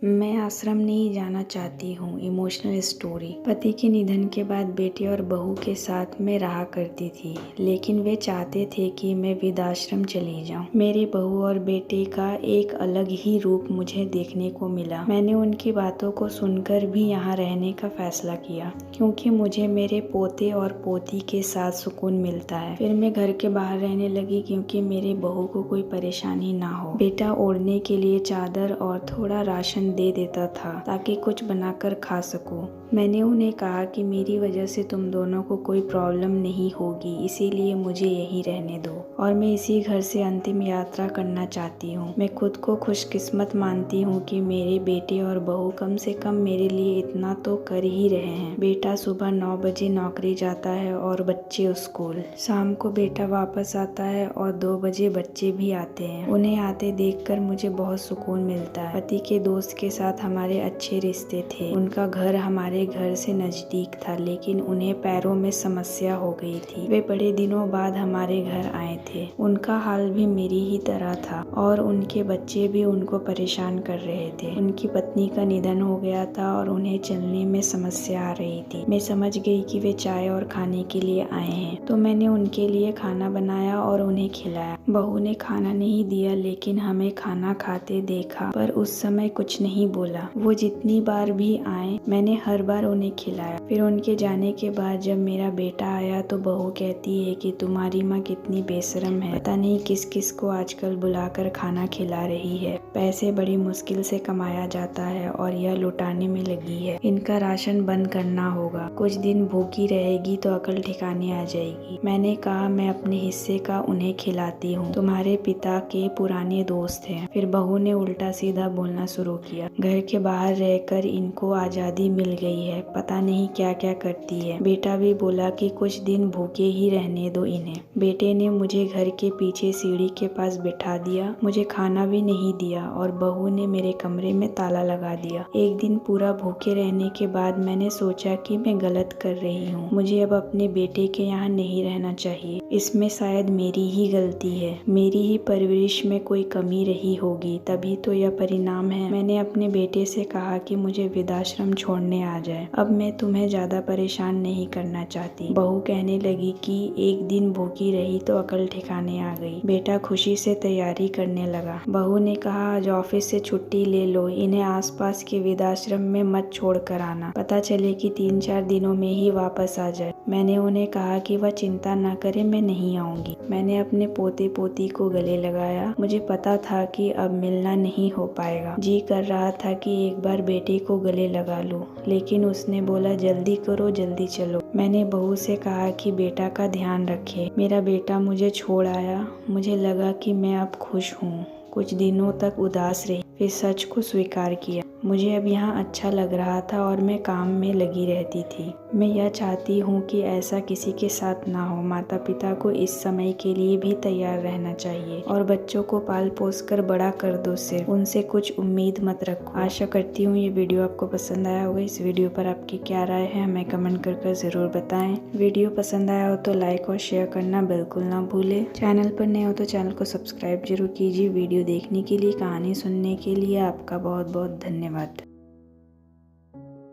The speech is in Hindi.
मैं आश्रम नहीं जाना चाहती हूँ। Emotional story. पति के निधन के बाद बेटे और बहू के साथ मैं रहा करती थी, लेकिन वे चाहते थे कि मैं वृद्धाश्रम चली जाऊँ। मेरी बहू और बेटे का एक अलग ही रूप मुझे देखने को मिला। मैंने उनकी बातों को सुनकर भी यहाँ रहने का फैसला किया, क्योंकि मुझे मेरे पोते और पोती के साथ सुकून मिलता है। फिर मैं घर के बाहर रहने लगी, क्योंकि मेरी बहू को कोई परेशानी ना हो। बेटा ओढ़ने के लिए चादर और थोड़ा राशन दे देता था, ताकि कुछ बनाकर खा सकूं। मैंने उन्हें कहा कि मेरी वजह से तुम दोनों को कोई प्रॉब्लम नहीं होगी, इसीलिए मुझे यहीं रहने दो और मैं इसी घर से अंतिम यात्रा करना चाहती हूँ। मैं खुद को खुशकिस्मत मानती हूँ कि मेरे बेटे और बहू कम से कम मेरे लिए इतना तो कर ही रहे हैं। बेटा सुबह 9 बजे नौकरी जाता है और बच्चे स्कूल। शाम को बेटा वापस आता है और 2 बजे बच्चे भी आते हैं। उन्हें आते देखकर मुझे बहुत सुकून मिलता है। पति के दोस्त के साथ हमारे अच्छे रिश्ते थे। उनका घर हमारे घर से नजदीक था, लेकिन उन्हें पैरों में समस्या हो गई थी। वे बड़े दिनों बाद हमारे घर आए थे। उनका हाल भी मेरी ही तरह था और उनके बच्चे भी उनको परेशान कर रहे थे। उनकी पत्नी का निधन हो गया था और उन्हें चलने में समस्या आ रही थी। मैं समझ गई कि वे चाय और खाने के लिए आए हैं, तो मैंने उनके लिए खाना बनाया और उन्हें खिलाया। बहू ने खाना नहीं दिया, लेकिन हमें खाना खाते देखा, पर उस समय कुछ नहीं बोला। वो जितनी बार भी आए, मैंने हर बार उन्हें खिलाया। फिर उनके जाने के बाद जब मेरा बेटा आया, तो बहू कहती है कि तुम्हारी माँ कितनी बेशरम है, पता नहीं किस किस को आजकल बुलाकर खाना खिला रही है। पैसे बड़ी मुश्किल से कमाया जाता है और यह लुटाने में लगी है। इनका राशन बंद करना होगा। कुछ दिन भूखी रहेगी तो अकल ठिकाने आ जाएगी। मैंने कहा मैं अपने हिस्से का उन्हें खिलाती हूँ, तुम्हारे पिता के पुराने दोस्त हैं। फिर बहू ने उल्टा सीधा बोलना शुरू किया। घर के बाहर रहकर इनको आजादी मिल गई है, पता नहीं क्या क्या करती है। बेटा भी बोला कि कुछ दिन भूखे ही रहने दो इन्हें। बेटे ने मुझे घर के पीछे सीढ़ी के पास बिठा दिया, मुझे खाना भी नहीं दिया और बहू ने मेरे कमरे में ताला लगा दिया। एक दिन पूरा भूखे रहने के बाद मैंने सोचा कि मैं गलत कर रही हूँ। मुझे अब अपने बेटे के यहाँ नहीं रहना चाहिए। इसमें शायद मेरी ही गलती है, मेरी ही परवरिश में कोई कमी रही होगी, तभी तो यह परिणाम है। मैंने अपने बेटे से कहा कि मुझे वृद्धाश्रम छोड़ने आ जाए, अब मैं तुम्हें ज्यादा परेशान नहीं करना चाहती। बहू कहने लगी कि एक दिन भूखी रही तो अकल ठिकाने आ गई। बेटा खुशी से तैयारी करने लगा। बहू ने कहा आज ऑफिस से छुट्टी ले लो, इन्हें आसपास के वृद्धाश्रम में मत छोड़ कर आना, पता चले कि 3-4 दिनों में ही वापस आ जाए। मैंने उन्हें कहा कि वह चिंता न करे, मैं नहीं आऊंगी। मैंने अपने पोते पोती को गले लगाया। मुझे पता था कि अब मिलना नहीं हो पाएगा। जी कर रहा था कि एक बार बेटे को गले लगा लूं, लेकिन उसने बोला जल्दी करो, जल्दी चलो। मैंने बहू से कहा कि बेटा का ध्यान रखे। मेरा बेटा मुझे छोड़ आया। मुझे लगा कि मैं अब खुश हूँ। कुछ दिनों तक उदास रही, फिर सच को स्वीकार किया। मुझे अब यहाँ अच्छा लग रहा था और मैं काम में लगी रहती थी। मैं यह चाहती हूँ कि ऐसा किसी के साथ ना हो। माता पिता को इस समय के लिए भी तैयार रहना चाहिए और बच्चों को पाल पोस कर बड़ा कर दो, सिर्फ उनसे कुछ उम्मीद मत रखो। आशा करती हूँ ये वीडियो आपको पसंद आया होगा। इस वीडियो पर आपकी क्या राय है हमें कमेंट कर जरूर बताएं। वीडियो पसंद आया हो तो लाइक और शेयर करना बिल्कुल ना भूले। चैनल पर नए हो तो चैनल को सब्सक्राइब जरूर कीजिए। वीडियो देखने के लिए, कहानी सुनने के लिए आपका बहुत बहुत धन्यवाद।